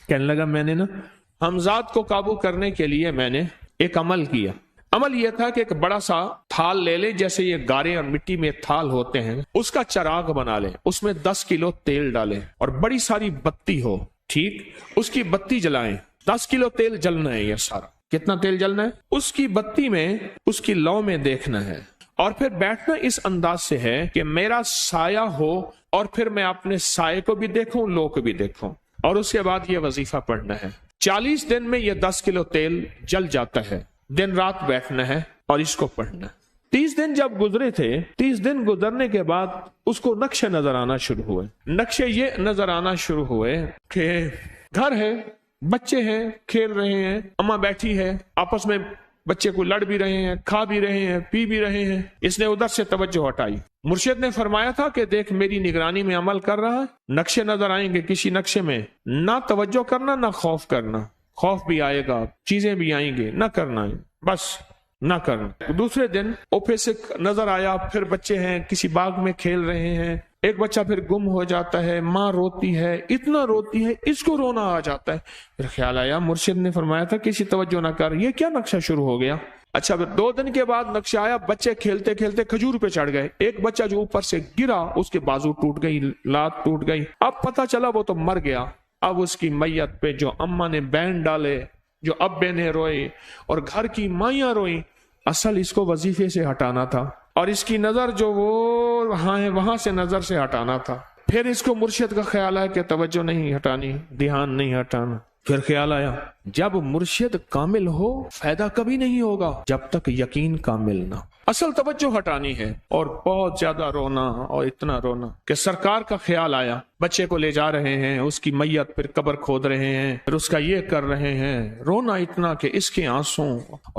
کہنے لگا میں نے نا حمزات کو قابو کرنے کے لیے میں نے ایک عمل کیا. عمل یہ تھا کہ ایک بڑا سا تھال لے لیں، جیسے یہ گارے اور مٹی میں تھال ہوتے ہیں، اس کا چراغ بنا لیں، اس میں 10 کلو تیل ڈالیں اور بڑی ساری بتی ہو، ٹھیک، اس کی بتی جلائیں. 10 کلو تیل جلنا ہے، یہ سارا کتنا تیل جلنا ہے، اس کی بتی میں اس کی لو میں دیکھنا ہے. اور پھر بیٹھنا اس انداز سے ہے کہ میرا سایہ ہو اور پھر میں اپنے سائے کو بھی دیکھوں، لو کو بھی دیکھوں، اور اس کے بعد یہ وظیفہ پڑھنا ہے. 40 دن میں یہ 10 کلو تیل جل جاتا ہے. دن رات بیٹھنا ہے اور اس کو پڑھنا. 30 دن جب گزرے تھے، 30 دن گزرنے کے بعد اس کو نقشے نظر آنا شروع ہوئے. نقشے یہ نظر آنا شروع ہوئے کہ گھر ہے، بچے ہیں، کھیل رہے ہیں، اماں بیٹھی ہے، آپس میں بچے کو لڑ بھی رہے ہیں، کھا بھی رہے ہیں، پی بھی رہے ہیں. اس نے ادھر سے توجہ ہٹائی. مرشد نے فرمایا تھا کہ دیکھ میری نگرانی میں عمل کر رہا ہے، نقشے نظر آئیں گے، کسی نقشے میں نہ توجہ کرنا نہ خوف کرنا. خوف بھی آئے گا، چیزیں بھی آئیں گے، نہ کرنا ہے، بس نہ کرنا. دوسرے دن اوپے سے نظر آیا، پھر بچے ہیں کسی باغ میں کھیل رہے ہیں، ایک بچہ پھر گم ہو جاتا ہے، ماں روتی ہے، اتنا روتی ہے اس کو رونا آ جاتا ہے. پھر خیال آیا مرشد نے فرمایا تھا کسی توجہ نہ کر، یہ کیا نقشہ شروع ہو گیا. اچھا پھر 2 دن کے بعد نقشہ آیا، بچے کھیلتے کھیلتے کھجور پہ چڑھ گئے، ایک بچہ جو اوپر سے گرا اس کے بازو ٹوٹ گئی، لات ٹوٹ گئی. اب پتہ چلا وہ تو مر گیا. اب اس کی میت پہ جو اماں نے بین ڈالے، جو ابے نے روئے اور گھر کی مائیاں روئیں، اصل اس کو وظیفے سے ہٹانا تھا اور اس کی نظر جو وہ وہاں سے نظر سے ہٹانا تھا. پھر اس کو مرشد کا خیال آیا کہ توجہ نہیں ہٹانی، دھیان نہیں ہٹانا. پھر خیال آیا جب مرشد کامل ہو فائدہ کبھی نہیں ہوگا جب تک یقین کامل نہ. اصل توجہ ہٹانی ہے. اور بہت زیادہ رونا اور اتنا رونا کہ سرکار کا خیال آیا، بچے کو لے جا رہے ہیں، اس کی میت پھر قبر کھود رہے ہیں، پھر اس کا یہ کر رہے ہیں. رونا اتنا کہ اس کے آنسوں،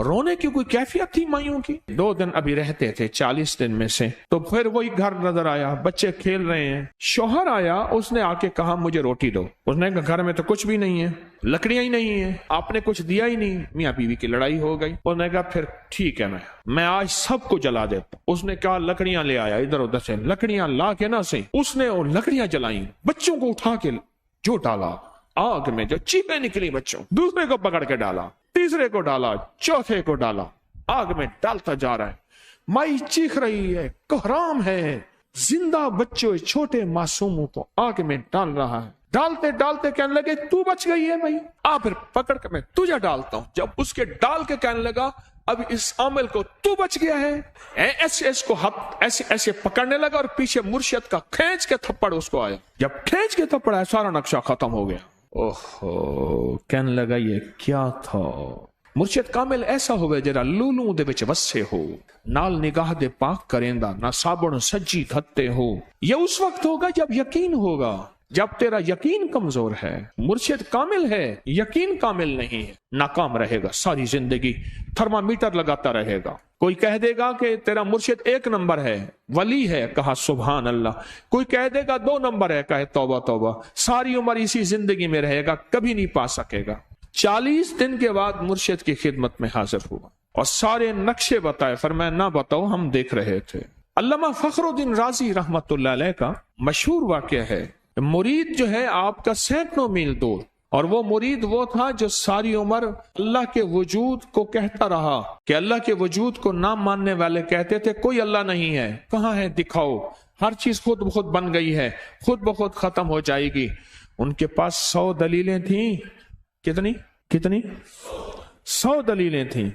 رونے کی کوئی کیفیت تھی مائیوں کی. 2 دن ابھی رہتے تھے 40 دن میں سے. تو پھر وہی گھر نظر آیا، بچے کھیل رہے ہیں. شوہر آیا، اس نے آ کے کہا مجھے روٹی دو. اس نے کہا گھر میں تو کچھ بھی نہیں ہے، لکڑیاں ہی نہیں ہیں، آپ نے کچھ دیا ہی نہیں. میاں بیوی کی لڑائی ہو گئی. اس نے کہا پھر ٹھیک ہے، میں آج سب کو جلا دیتا. اس نے کہا لکڑیاں لے آیا، ادھر ادھر سے لکڑیاں لا کے نہ سے اس نے وہ لکڑیاں جلائیں، بچوں کو اٹھا کے جو ڈالا آگ میں، جو چیخیں نکلی بچوں، دوسرے کو پکڑ کے ڈالا، تیسرے کو ڈالا، چوتھے کو ڈالا، آگ میں ڈالتا جا رہا ہے. مائی چیخ رہی ہے، کوہرام ہے، زندہ بچوں چھوٹے معصوموں کو آگ میں ڈال رہا ہے. ڈالتے ڈالتے کہنے لگے تو بچ گئی ہے بھائی، پھر پکڑ کے میں تجھے ڈالتا ہوں. جب اس کے ڈال کے کہنے لگا اب اس عامل کو تو بچ گیا ہے، ایسے اس کو ایسے ایسے پکڑنے لگا اور پیچھے مرشد کا کھینچ کے تھپڑ اس کو آیا. جب کھینچ کے تھپڑ آیا سارا نقشہ ختم ہو گیا. اوہو، کہنے لگا یہ کیا تھا. مرشد کامل ایسا ہوئے جرا لولوں دے وچ وسے ہو، نال نگاہ دے پاک کریندا، نہ صابن سجی دھتے ہو. یہ اس وقت ہوگا جب یقین ہوگا، جب تیرا یقین کمزور ہے. مرشد کامل ہے، یقین کامل نہیں ہے، ناکام رہے گا ساری زندگی، تھرمامیٹر لگاتا رہے گا. کوئی کہہ دے گا کہ تیرا مرشد 1 نمبر ہے، ولی ہے، کہا سبحان اللہ. کوئی کہہ دے گا 2 نمبر ہے، کہے توبہ توبہ. ساری عمر اسی زندگی میں رہے گا، کبھی نہیں پا سکے گا. 40 دن کے بعد مرشد کی خدمت میں حاضر ہوا اور سارے نقشے بتائے. فرمایا نہ بتاؤ، ہم دیکھ رہے تھے. علامہ فخر الدین رازی رحمت اللہ علیہ کا مشہور واقعہ ہے، مرید جو ہے آپ کا سینکڑوں میل دور، اور وہ مرید وہ تھا جو ساری عمر اللہ کے وجود کو کہتا رہا کہ اللہ کے وجود کو نہ ماننے والے کہتے تھے کوئی اللہ نہیں ہے، کہاں ہے دکھاؤ، ہر چیز خود بخود بن گئی ہے، خود بخود ختم ہو جائے گی. ان کے پاس 100 دلیلیں تھیں. کتنی 100 دلیلیں تھیں،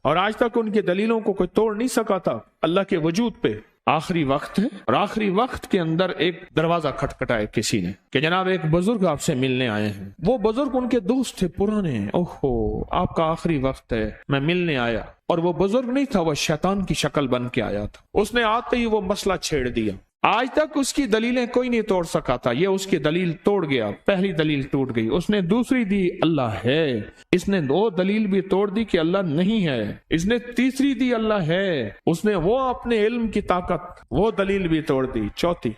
اور آج تک ان کی دلیلوں کو کوئی توڑ نہیں سکا تھا اللہ کے وجود پہ. آخری وقت ہے اور آخری وقت کے اندر ایک دروازہ کھٹکھٹائے کسی نے کہ جناب ایک بزرگ آپ سے ملنے آئے ہیں. وہ بزرگ ان کے دوست تھے پرانے. اوہو، آپ کا آخری وقت ہے، میں ملنے آیا. اور وہ بزرگ نہیں تھا، وہ شیطان کی شکل بن کے آیا تھا. اس نے آتے ہی وہ مسئلہ چھیڑ دیا. آج تک اس کی دلیلیں کوئی نہیں توڑ سکا تھا، یہ اس کی دلیل توڑ گیا. پہلی دلیل ٹوٹ گئی. اس نے دوسری دی اللہ ہے. اس نے 2 دلیل بھی توڑ دی کہ اللہ نہیں ہے. اس نے تیسری دی اللہ ہے. اس نے وہ اپنے علم کی طاقت، وہ دلیل بھی توڑ دی. چوتھی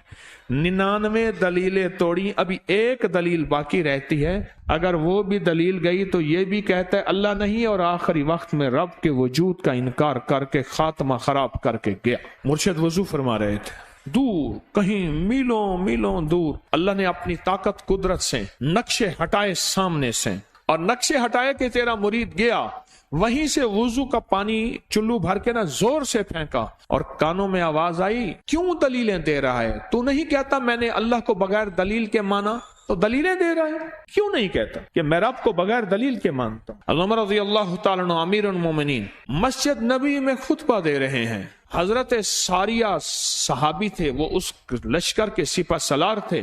99 دلیلیں توڑی، ابھی 1 دلیل باقی رہتی ہے. اگر وہ بھی دلیل گئی تو یہ بھی کہتا ہے اللہ نہیں، اور آخری وقت میں رب کے وجود کا انکار کر کے خاتمہ خراب کر کے گیا. مرشد وضو فرما رہے تھے. دور کہیں میلوں میلوں دور اللہ نے اپنی طاقت قدرت سے نقشے ہٹائے سامنے سے، اور نقشے ہٹائے کہ تیرا مرید گیا، وہیں سے وضو کا پانی چلو بھر کے نا زور سے پھینکا، اور کانوں میں آواز آئی کیوں دلیلیں دے رہا ہے؟ تو نہیں کہتا میں نے اللہ کو بغیر دلیل کے مانا، تو دلیلیں دے رہا ہے؟ کیوں نہیں کہتا کہ میں رب کو بغیر دلیل کے مانتا ہوں؟ علامہ رضی اللہ تعالیٰ عنہ امیر المومنین مسجد نبی میں خطبہ دے رہے ہیں، حضرت ساریہ صحابی تھے، وہ اس لشکر کے سپہ سالار تھے،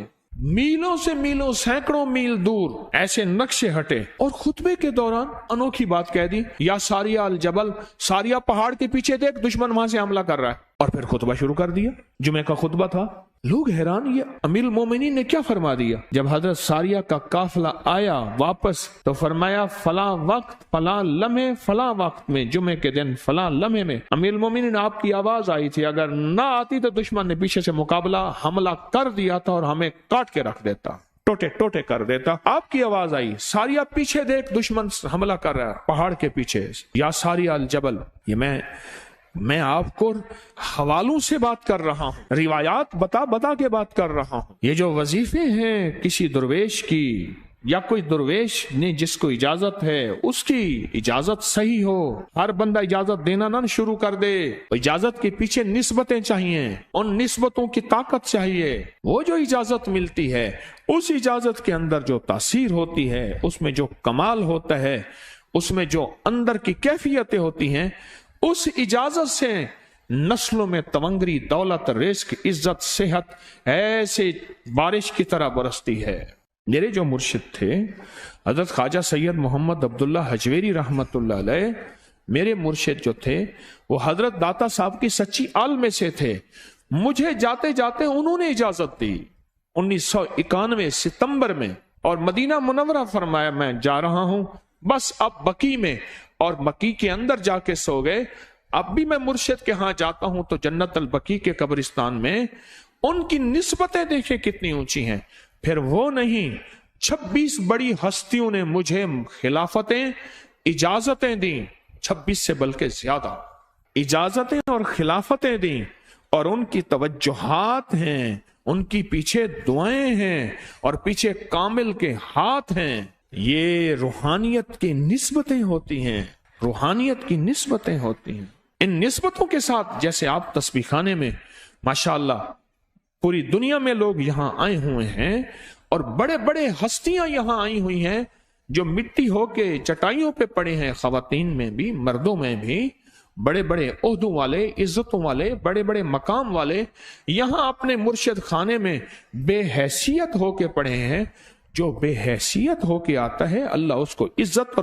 میلوں سے میلوں سینکڑوں میل دور ایسے نقشے ہٹے، اور خطبے کے دوران انوکھی بات کہہ دی، یا ساریہ الجبل، ساریہ پہاڑ کے پیچھے دیکھ دشمن وہاں سے حملہ کر رہا ہے، اور پھر خطبہ شروع کر دیا۔ جمعہ کا خطبہ تھا، لوگ حیران، یہ امیر المومنین نے کیا فرما دیا؟ جب حضرت ساریہ کا قافلہ آیا واپس تو فرمایا فلاں وقت فلاں لمحے فلاں وقت میں جمعے کے دن فلاں لمحے میں امیر المومنین آپ کی آواز آئی تھی، اگر نہ آتی تو دشمن نے پیچھے سے مقابلہ حملہ کر دیا تھا اور ہمیں کاٹ کے رکھ دیتا، ٹوٹے ٹوٹے کر دیتا۔ آپ کی آواز آئی، ساریہ پیچھے دیکھ دشمن حملہ کر رہا ہے پہاڑ کے پیچھے، یا ساریہ الجبل۔ یہ میں آپ کو حوالوں سے بات کر رہا ہوں، روایات بتا کے بات کر رہا ہوں۔ یہ جو وظیفے ہیں کسی درویش کی، یا کوئی درویش نے جس کو اجازت ہے اس کی اجازت صحیح ہو، ہر بندہ اجازت دینا نہ شروع کر دے، اجازت کے پیچھے نسبتیں چاہیے، ان نسبتوں کی طاقت چاہیے۔ وہ جو اجازت ملتی ہے اس اجازت کے اندر جو تاثیر ہوتی ہے، اس میں جو کمال ہوتا ہے، اس میں جو اندر کی کیفیتیں ہوتی ہیں، اس اجازت سے نسلوں میں تونگری، دولت، رزق، عزت، صحت ایسے بارش کی طرح برستی ہے۔ میرے جو مرشد تھے حضرت خواجہ سید محمد عبداللہ حجویری رحمت اللہ علیہ، میرے مرشد جو تھے وہ حضرت داتا صاحب کی سچی آل میں سے تھے۔ مجھے جاتے جاتے انہوں نے اجازت دی 1991 ستمبر میں، اور مدینہ منورہ فرمایا میں جا رہا ہوں، بس اب بقی میں، اور بقی کے اندر جا کے سو گئے۔ اب بھی میں مرشد کے ہاں جاتا ہوں تو جنت البقی کے قبرستان میں ان کی نسبتیں دیکھیں کتنی اونچی ہیں۔ پھر وہ نہیں، 26 بڑی ہستیوں نے مجھے خلافتیں، اجازتیں دیں، 26 سے بلکہ زیادہ اجازتیں اور خلافتیں دیں، اور ان کی توجہات ہیں، ان کی پیچھے دعائیں ہیں، اور پیچھے کامل کے ہاتھ ہیں۔ یہ روحانیت کی نسبتیں ہوتی ہیں، روحانیت کی نسبتیں ہوتی ہیں۔ ان نسبتوں کے ساتھ جیسے آپ تسبیح خانے میں ماشاءاللہ پوری دنیا میں لوگ یہاں آئے ہوئے ہیں، اور بڑے بڑے ہستیاں یہاں آئی ہوئی ہیں جو مٹی ہو کے چٹائیوں پہ پڑے ہیں، خواتین میں بھی مردوں میں بھی، بڑے بڑے عہدوں والے، عزتوں والے، بڑے بڑے مقام والے یہاں اپنے مرشد خانے میں بے حیثیت ہو کے پڑے ہیں۔ جو بے حیثیت ہو کے آتا ہے اللہ اس کو عزت اور